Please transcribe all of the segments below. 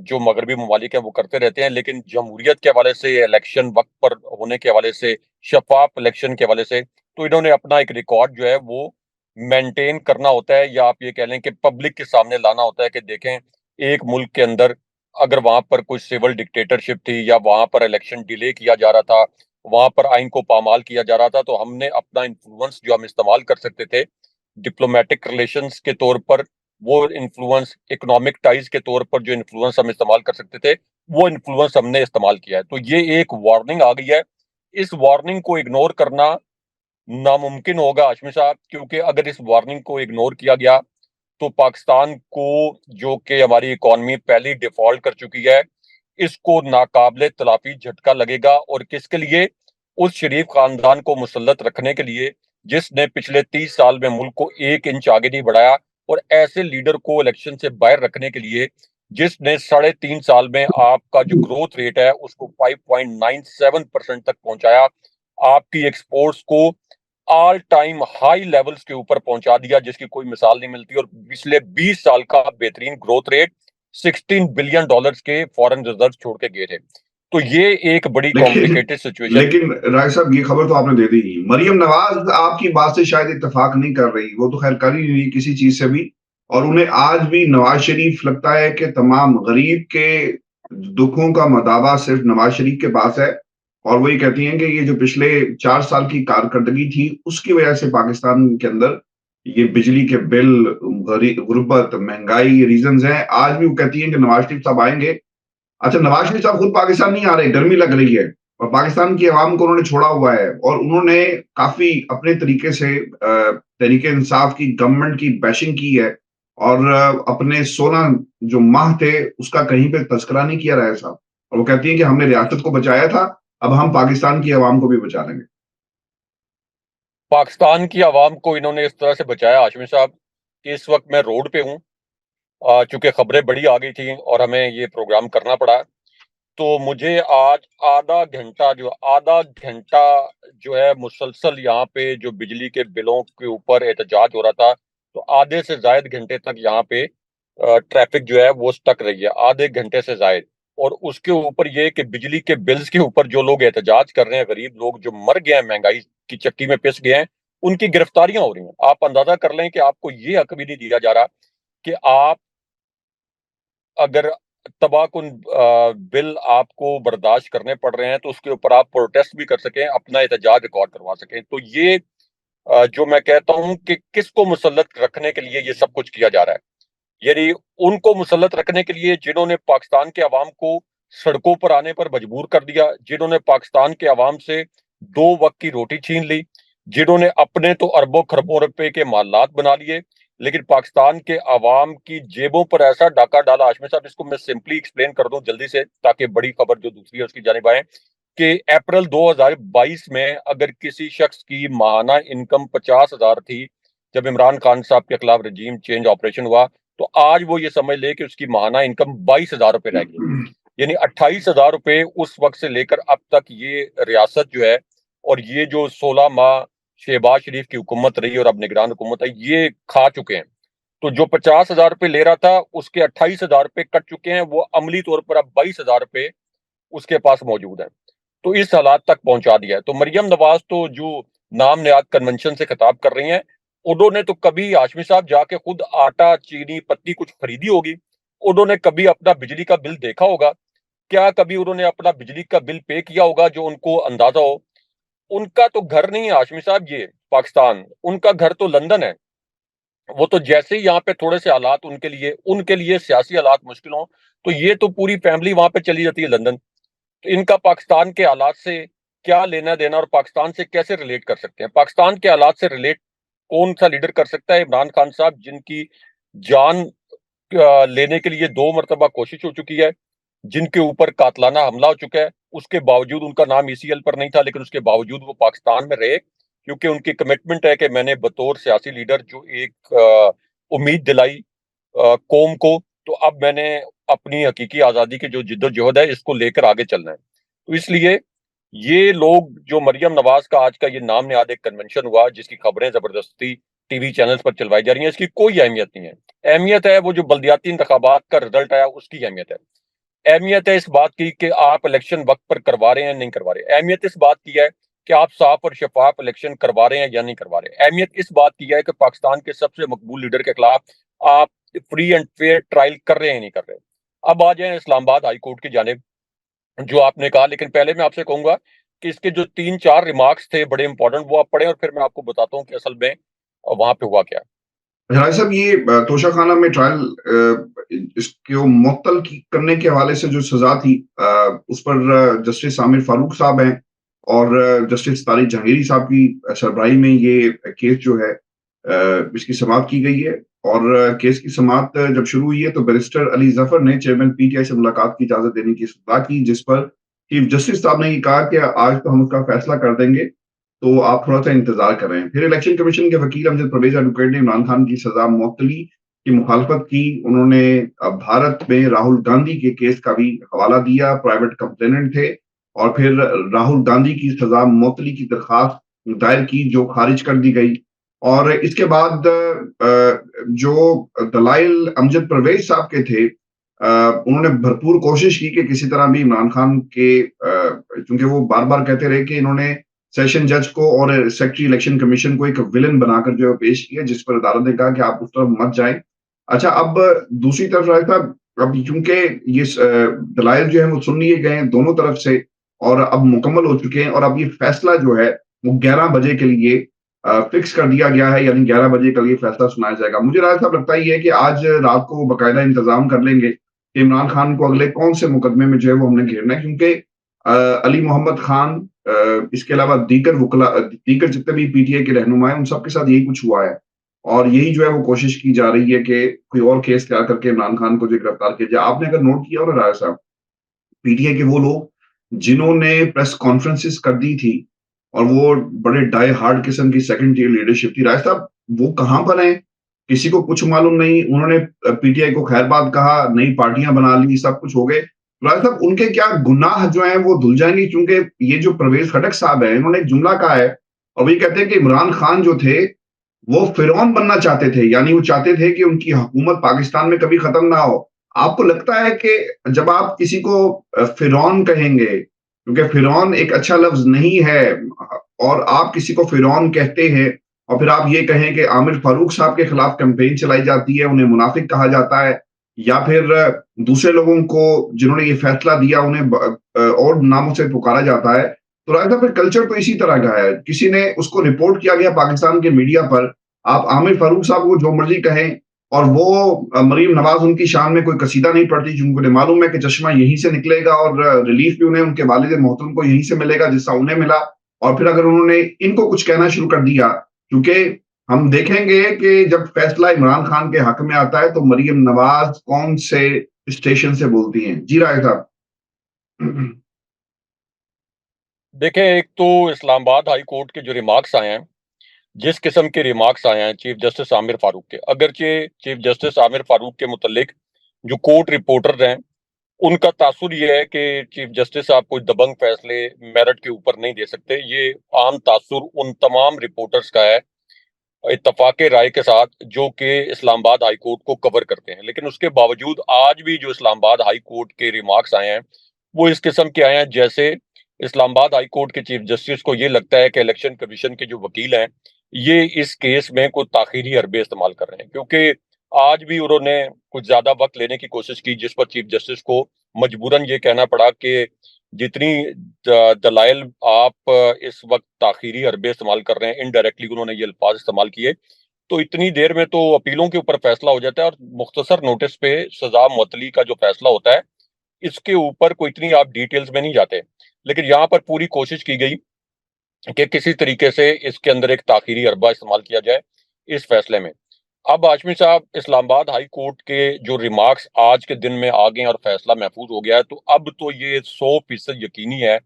جو مغربی ممالک ہیں وہ کرتے رہتے ہیں، لیکن جمہوریت کے حوالے سے، الیکشن وقت پر ہونے کے حوالے سے، شفاف الیکشن کے حوالے سے، تو انہوں نے اپنا ایک ریکارڈ جو ہے وہ مینٹین کرنا ہوتا ہے، یا آپ یہ کہہ لیں کہ پبلک کے سامنے لانا ہوتا ہے کہ دیکھیں ایک ملک کے اندر اگر وہاں پر کوئی سول ڈکٹیٹرشپ تھی، یا وہاں پر الیکشن ڈیلے کیا جا رہا تھا، وہاں پر آئین کو پامال کیا جا رہا تھا، تو ہم نے اپنا انفلوئنس جو ہم استعمال کر سکتے تھے ڈپلومیٹک ریلیشنز کے طور پر، وہ انفلوئنس اکنامک ٹائز کے طور پر جو انفلوئنس ہم استعمال کر سکتے تھے، وہ انفلوئنس ہم نے استعمال کیا ہے. تو یہ ایک وارننگ آ گئی ہے. اس وارننگ کو اگنور کرنا ناممکن ہوگا ہاشمی صاحب، کیونکہ اگر اس وارننگ کو اگنور کیا گیا تو پاکستان کو، جو کہ ہماری اکانومی پہلی ڈیفالٹ کر چکی ہے، اس کو ناقابل تلافی جھٹکا لگے گا. اور کس کے لیے؟ اس شریف خاندان کو مسلط رکھنے کے لیے جس نے پچھلے 30 سال میں ملک کو 1 انچ آگے نہیں بڑھایا، اور ایسے لیڈر کو الیکشن سے باہر رکھنے کے لیے جس نے 3.5 سال میں آپ کا جو گروتھ ریٹ ہے اس کو 5.97% تک پہنچایا، آپ کی ایکسپورٹس کو آل ٹائم ہائی لیولز کے اوپر پہنچا دیا جس کی کوئی مثال نہیں ملتی، اور پچھلے 20 سال کا بہترین گروتھ ریٹ $16 بلین کے فورن ریزرو چھوڑ کے گئے تھے. تو یہ ایک بڑی کمپلیکیٹڈ سچویشن. لیکن راج صاحب یہ خبر تو آپ نے دے دی. مریم نواز آپ کی بات سے شاید اتفاق نہیں کر رہی، وہ تو خیر کر ہی نہیں کسی چیز سے بھی، اور انہیں آج بھی نواز شریف لگتا ہے کہ تمام غریب کے دکھوں کا مداوا صرف نواز شریف کے پاس ہے، اور وہی کہتی ہیں کہ یہ جو پچھلے 4 سال کی کارکردگی تھی اس کی وجہ سے پاکستان کے اندر یہ بجلی کے بل، غربت، مہنگائی ریزنز ہیں. آج بھی وہ کہتی ہیں کہ نواز شریف صاحب آئیں گے. اچھا، نواز شریف صاحب خود پاکستان نہیں آ رہے، گرمی لگ رہی ہے، اور پاکستان کی عوام کو انہوں نے چھوڑا ہوا ہے، اور انہوں نے کافی اپنے طریقے سے تحریک انصاف کی گورنمنٹ کی بیشنگ کی ہے، اور اپنے 16 جو ماہ تھے اس کا کہیں پہ تذکرہ نہیں کیا رہا صاحب. اور وہ کہتی ہیں کہ ہم نے ریاست کو بچایا تھا، اب ہم پاکستان کی عوام کو بھی بچا لیں گے. پاکستان کی عوام کو انہوں نے اس طرح سے بچایا ہاشمی صاحب کہ اس وقت میں روڈ پہ ہوں، چونکہ خبریں بڑی آ گئی تھیں اور ہمیں یہ پروگرام کرنا پڑا، تو مجھے آج آدھا گھنٹہ جو ہے مسلسل یہاں پہ جو بجلی کے بلوں کے اوپر احتجاج ہو رہا تھا، تو آدھے سے زائد گھنٹے تک یہاں پہ ٹریفک جو ہے وہ سٹک رہی ہے، آدھے گھنٹے سے زائد. اور اس کے اوپر یہ کہ بجلی کے بلز کے اوپر جو لوگ احتجاج کر رہے ہیں، غریب لوگ جو مر گئے ہیں، مہنگائی کی چکی میں پس گئے ہیں، ان کی گرفتاریاں ہو رہی ہیں. آپ اندازہ کر لیں کہ آپ کو یہ حق بھی نہیں دیا جا رہا کہ آپ اگر تباہ کن بل آپ کو برداشت کرنے پڑ رہے ہیں تو اس کے اوپر آپ پروٹیسٹ بھی کر سکیں، اپنا احتجاج ریکارڈ کروا سکیں. تو یہ جو میں کہتا ہوں کہ کس کو مسلط رکھنے کے لیے یہ سب کچھ کیا جا رہا ہے، یعنی ان کو مسلط رکھنے کے لیے جنہوں نے پاکستان کے عوام کو سڑکوں پر آنے پر مجبور کر دیا، جنہوں نے پاکستان کے عوام سے 2 وقت کی روٹی چھین لی، جنہوں نے اپنے تو اربوں خربوں روپے کے مالات بنا لیے، لیکن پاکستان کے عوام کی جیبوں پر ایسا ڈاکہ ڈالا. ہاشمی صاحب اس کو میں سمپلی ایکسپلین کر دوں جلدی سے تاکہ بڑی خبر جو دوسری ہے اس کی جانب آئیں، کہ اپریل 2022 میں اگر کسی شخص کی ماہانہ انکم 50,000 تھی جب عمران خان صاحب کے خلاف رجیم چینج آپریشن ہوا، تو آج وہ یہ سمجھ لے کہ اس کی ماہانہ انکم 22,000 روپے رہ گئی، یعنی 28,000 روپے اس وقت سے لے کر اب تک یہ ریاست جو ہے، اور یہ جو 16 ماہ شہباز شریف کی حکومت رہی اور اب نگران حکومت ہے، یہ کھا چکے ہیں. تو جو 50,000 روپے لے رہا تھا اس کے 28,000 روپے کٹ چکے ہیں، وہ عملی طور پر اب 22,000 روپے اس کے پاس موجود ہے. تو اس حالات تک پہنچا دیا ہے. تو مریم نواز تو جو نام نہاد کنونشن سے خطاب کر رہی ہیں، انہوں نے تو کبھی ہاشمی صاحب جا کے خود آٹا، چینی، پتی کچھ خریدی ہوگی؟ انہوں نے کبھی اپنا بجلی کا بل دیکھا ہوگا؟ کیا کبھی انہوں نے اپنا بجلی کا بل پے کیا ہوگا جو ان کو اندازہ ہو؟ ان کا تو گھر نہیں ہے ہاشمی صاحب یہ پاکستان، ان کا گھر تو لندن ہے. وہ تو جیسے ہی یہاں پہ تھوڑے سے حالات ان کے لیے سیاسی حالات مشکل ہوں تو یہ تو پوری فیملی وہاں پہ چلی جاتی ہے لندن. تو ان کا پاکستان کے حالات سے کیا لینا دینا، اور پاکستان سے کیسے ریلیٹ کر سکتے ہیں؟ پاکستان کے حالات سے ریلیٹ کون سا لیڈر کر سکتا ہے؟ عمران خان صاحب، جن کی جان لینے کے لیے 2 مرتبہ کوشش ہو چکی ہے، جن کے اوپر قاتلانہ حملہ ہو چکا ہے، اس کے باوجود ان کا نام ECL پر نہیں تھا، لیکن اس کے باوجود وہ پاکستان میں رہے کیونکہ ان کی کمٹمنٹ ہے کہ میں نے بطور سیاسی لیڈر جو ایک امید دلائی قوم کو، تو اب میں نے اپنی حقیقی آزادی کی جو جد و جہد ہے اس کو لے کر آگے چلنا ہے. تو اس لیے یہ لوگ جو مریم نواز کا آج کا یہ نام نہاد ایک کنونشن ہوا جس کی خبریں زبردستی ٹی وی چینلز پر چلوائی جا رہی ہیں، اس کی کوئی اہمیت نہیں ہے۔ اہمیت ہے وہ جو بلدیاتی انتخابات کا رزلٹ آیا اس کی اہمیت ہے۔ اہمیت ہے اس بات کی کہ آپ الیکشن وقت پر کروا رہے ہیں نہیں کروا رہے۔ اہمیت اس بات کی ہے کہ آپ صاف اور شفاف الیکشن کروا رہے ہیں یا نہیں کروا رہے۔ اہمیت اس بات کی ہے کہ پاکستان کے سب سے مقبول لیڈر کے خلاف آپ فری اینڈ فیئر ٹرائل کر رہے ہیں نہیں کر رہے۔ اب آ جائیں اسلام آباد ہائی کورٹ کی جانب، جو آپ نے کہا، لیکن پہلے میں آپ سے کہوں گا کہ اس کے جو 3-4 ریمارکس تھے بڑے امپورٹنٹ، وہ آپ پڑھیں اور پھر میں آپ کو بتاتا ہوں کہ اصل میں وہاں پہ ہوا کیا۔ راج صاحب، یہ توشہ خانہ میں ٹرائل اس کو معطل کرنے کے حوالے سے جو سزا تھی، اس پر جسٹس عامر فاروق صاحب ہیں اور جسٹس طارق جہانگیری صاحب کی سربراہی میں یہ کیس جو ہے اس کی سماعت کی گئی ہے۔ اور کیس کی سماعت جب شروع ہوئی ہے تو بیرسٹر علی ظفر نے چیئرمین پی ٹی آئی سے ملاقات کی اجازت دینے کی استدعا کی، جس پر چیف جسٹس صاحب نے یہ کہا کہ آج تو ہم اس کا فیصلہ کر دیں گے، تو آپ تھوڑا سا انتظار کریں۔ پھر الیکشن کمیشن کے وکیل امجد پرویز ایڈوکیٹ نے عمران خان کی سزا معطلی کی مخالفت کی۔ انہوں نے بھارت میں راہل گاندھی کے کیس کا بھی حوالہ دیا، پرائیویٹ کمپلیننٹ تھے، اور پھر راہل گاندھی کی سزا معطلی کی درخواست دائر کی جو خارج کر دی گئی۔ اور اس کے بعد جو دلائل امجد پرویز صاحب کے تھے، انہوں نے بھرپور کوشش کی کہ کسی طرح بھی عمران خان کے، چونکہ وہ بار بار کہتے رہے کہ انہوں نے سیشن جج کو اور سیکٹری الیکشن کمیشن کو ایک ولن بنا کر جو ہے پیش کیا، جس پر عدالت نے کہا کہ آپ اس طرف مت جائیں۔ اچھا، اب دوسری طرف رائے تھا، اب چونکہ یہ دلائل جو ہیں وہ سن لیے گئے ہیں دونوں طرف سے اور اب مکمل ہو چکے ہیں، اور اب یہ فیصلہ جو ہے وہ 11 بجے کے لیے فکس کر دیا گیا ہے، یعنی 11 بجے کا یہ فیصلہ سنایا جائے گا۔ مجھے راج صاحب لگتا ہی ہے کہ آج رات کو وہ باقاعدہ انتظام کر لیں گے کہ عمران خان کو اگلے کون سے مقدمے میں جو ہے وہ ہم نے گھیرنا ہے، کیونکہ علی محمد خان، اس کے علاوہ دیگر جتنے بھی پی ٹی آئی کے رہنما ہیں، ان سب کے ساتھ یہی کچھ ہوا ہے، اور یہی جو ہے وہ کوشش کی جا رہی ہے کہ کوئی اور کیس تیار کر کے عمران خان کو جو گرفتار کیا جائے۔ آپ نے اگر نوٹ کیا ہو نا راج صاحب، پی ٹی آئی کے وہ لوگ جنہوں نے پریس کانفرنسز کر دی تھی اور وہ بڑے ڈائی ہارڈ قسم کی سیکنڈ ٹیئر لیڈرشپ تھی، راج صاحب وہ کہاں پر ہیں؟ کسی کو کچھ معلوم نہیں۔ انہوں نے پی ٹی آئی کو خیر بات کہا، نئی پارٹیاں بنا لی، سب کچھ ہو گئے۔ راج صاحب، ان کے کیا گناہ جو ہیں وہ دھل جائیں گے؟ کیونکہ یہ جو پرویز خٹک صاحب ہیں، انہوں نے ایک جملہ کہا ہے، اور وہ کہتے ہیں کہ عمران خان جو تھے وہ فرعون بننا چاہتے تھے، یعنی وہ چاہتے تھے کہ ان کی حکومت پاکستان میں کبھی ختم نہ ہو۔ آپ کو لگتا ہے کہ جب آپ کسی کو فرعون کہیں گے، کیونکہ فرعون ایک اچھا لفظ نہیں ہے، اور آپ کسی کو فرعون کہتے ہیں اور پھر آپ یہ کہیں کہ عامر فاروق صاحب کے خلاف کمپین چلائی جاتی ہے، انہیں منافق کہا جاتا ہے، یا پھر دوسرے لوگوں کو جنہوں نے یہ فیصلہ دیا انہیں اور ناموں سے پکارا جاتا ہے، تو راجہ صاحب پھر کلچر تو اسی طرح کا ہے۔ کسی نے اس کو رپورٹ کیا گیا پاکستان کے میڈیا پر، آپ عامر فاروق صاحب کو جو مرضی کہیں، اور وہ مریم نواز ان کی شان میں کوئی قصیدہ نہیں پڑھتی، چونکہ انہیں معلوم ہے کہ چشمہ یہیں سے نکلے گا اور ریلیف بھی انہیں ان کے والد محترم کو یہیں سے ملے گا جس سے انہیں ملا۔ اور پھر اگر انہوں نے ان کو کچھ کہنا شروع کر دیا، کیونکہ ہم دیکھیں گے کہ جب فیصلہ عمران خان کے حق میں آتا ہے تو مریم نواز کون سے اسٹیشن سے بولتی ہیں؟ جی رائے صاحب۔ دیکھیں، ایک تو اسلام آباد ہائی کورٹ کے جو ریمارکس آئے ہیں، جس قسم کے ریمارکس آئے ہیں چیف جسٹس عامر فاروق کے، اگرچہ چیف جسٹس عامر فاروق کے متعلق جو کورٹ رپورٹر ہیں ان کا تاثر یہ ہے کہ چیف جسٹس صاحب کوئی دبنگ فیصلے میرٹ کے اوپر نہیں دے سکتے، یہ عام تاثر ان تمام رپورٹرز کا ہے اتفاق رائے کے ساتھ جو کہ اسلام آباد ہائی کورٹ کو کور کرتے ہیں۔ لیکن اس کے باوجود آج بھی جو اسلام آباد ہائی کورٹ کے ریمارکس آئے ہیں وہ اس قسم کے آئے ہیں جیسے اسلام آباد ہائی کورٹ کے چیف جسٹس کو یہ لگتا ہے کہ الیکشن کمیشن کے جو وکیل ہیں یہ اس کیس میں کوئی تاخیری حربے استعمال کر رہے ہیں، کیونکہ آج بھی انہوں نے کچھ زیادہ وقت لینے کی کوشش کی، جس پر چیف جسٹس کو مجبوراً یہ کہنا پڑا کہ جتنی دلائل آپ اس وقت تاخیری حربے استعمال کر رہے ہیں، انڈائریکٹلی انہوں نے یہ الفاظ استعمال کیے، تو اتنی دیر میں تو اپیلوں کے اوپر فیصلہ ہو جاتا ہے، اور مختصر نوٹس پہ سزا معطلی کا جو فیصلہ ہوتا ہے اس کے اوپر کوئی اتنی آپ ڈیٹیلز میں نہیں جاتے۔ لیکن یہاں پر پوری کوشش کی گئی کہ کسی طریقے سے اس کے اندر ایک تاخیری حربہ استعمال کیا جائے اس فیصلے میں۔ اب ہاشمی صاحب، اسلام آباد ہائی کورٹ کے جو ریمارکس آج کے دن میں آ گئے اور فیصلہ محفوظ ہو گیا ہے، تو اب تو یہ 100% یقینی ہے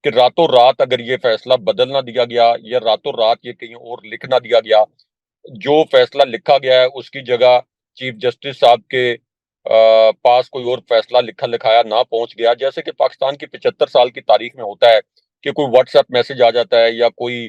کہ راتوں رات اگر یہ فیصلہ بدل نہ دیا گیا یا راتوں رات یہ کہیں اور لکھ نہ دیا گیا، جو فیصلہ لکھا گیا ہے اس کی جگہ چیف جسٹس صاحب کے پاس کوئی اور فیصلہ لکھا لکھایا نہ پہنچ گیا، جیسے کہ پاکستان کی 75 سال کی تاریخ میں ہوتا ہے کہ کوئی واٹس ایپ میسج آ جاتا ہے یا کوئی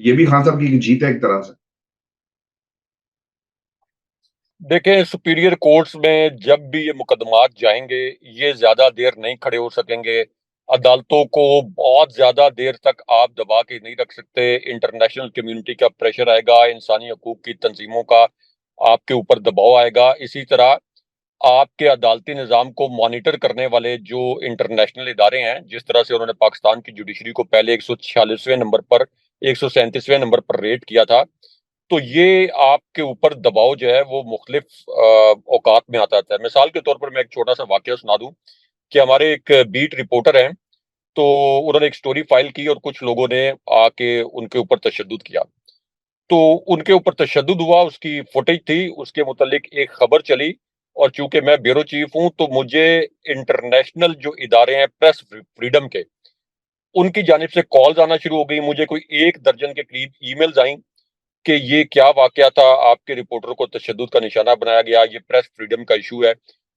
یہ بھی خان صاحب کی جیت ہے ایک طرح سے. دیکھیں سپیریئر کورٹس میں جب بھی یہ مقدمات جائیں گے یہ زیادہ دیر نہیں کھڑے ہو سکیں گے. عدالتوں کو بہت زیادہ دیر تک آپ دبا کے نہیں رکھ سکتے. انٹرنیشنل کمیونٹی کا پریشر آئے گا, انسانی حقوق کی تنظیموں کا آپ کے اوپر دباؤ آئے گا. اسی طرح آپ کے عدالتی نظام کو مانیٹر کرنے والے جو انٹرنیشنل ادارے ہیں, جس طرح سے انہوں نے پاکستان کی جوڈیشری کو پہلے 146ویں نمبر پر 137ویں نمبر پر ریٹ کیا تھا, تو یہ آپ کے اوپر دباؤ جو ہے وہ مختلف اوقات میں آتا ہے. مثال کے طور پر میں ایک چھوٹا سا واقعہ سنا دوں کہ ہمارے ایک بیٹ رپورٹر ہیں, تو انہوں نے ایک سٹوری فائل کی اور کچھ لوگوں نے آ کے ان کے اوپر تشدد کیا. تو ان کے اوپر تشدد ہوا, اس کی فوٹیج تھی, اس کے متعلق ایک خبر چلی, اور چونکہ میں بیورو چیف ہوں تو مجھے انٹرنیشنل جو ادارے ہیں پریس فریڈم کے, ان کی جانب سے کالز آنا شروع ہو گئی. مجھے کوئی 1 درجن کے قریب ای میلز آئیں کہ یہ کیا واقعہ تھا, آپ کے رپورٹر کو تشدد کا نشانہ بنایا گیا, یہ پریس فریڈم کا ایشو ہے.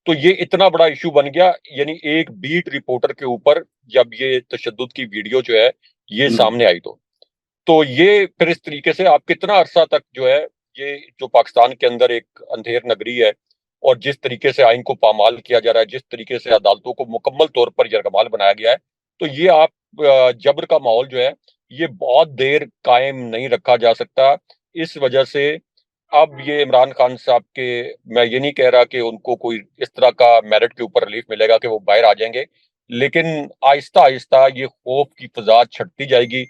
تو یہ اتنا بڑا ایشو بن گیا, یعنی ایک بیٹ رپورٹر کے اوپر جب یہ تشدد کی ویڈیو جو ہے یہ سامنے آئی, تو یہ پھر اس طریقے سے آپ کتنا عرصہ تک جو ہے یہ جو پاکستان کے اندر ایک اندھیر نگری ہے, اور جس طریقے سے آئین کو پامال کیا جا رہا ہے, جس طریقے سے عدالتوں کو مکمل طور پر یرغمال بنایا گیا ہے, تو یہ آپ جبر کا ماحول جو ہے یہ بہت دیر قائم نہیں رکھا جا سکتا. اس وجہ سے اب یہ عمران خان صاحب کے, میں یہ نہیں کہہ رہا کہ ان کو کوئی اس طرح کا میرٹ کے اوپر ریلیف ملے گا کہ وہ باہر آ جائیں گے, لیکن آہستہ آہستہ یہ خوف کی فضا چھٹتی جائے گی.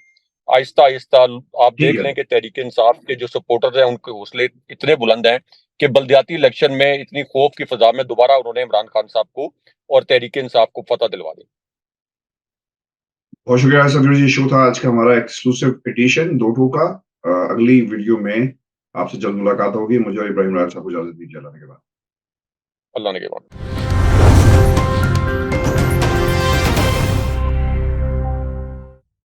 آہستہ آہستہ آپ دیکھ لیں کہ تحریک انصاف کے جو سپورٹر ہیں ان کے حوصلے اتنے بلند ہیں کہ بلدیاتی الیکشن میں اتنی خوف کی فضا میں دوبارہ انہوں نے عمران خان صاحب کو اور تحریک انصاف کو فتح دلوا دی. بہت شکریہ صدر جی. شو تھا آج کا ہمارا ایکسکلوسیو پٹیشن 2 کا. اگلی ویڈیو میں آپ سے جلد ملاقات ہوگی. مجھے اور ابراہیم راج صاحب کو اجازت دیجیے. اللہ کے بعد. اللہ نے کے بعد.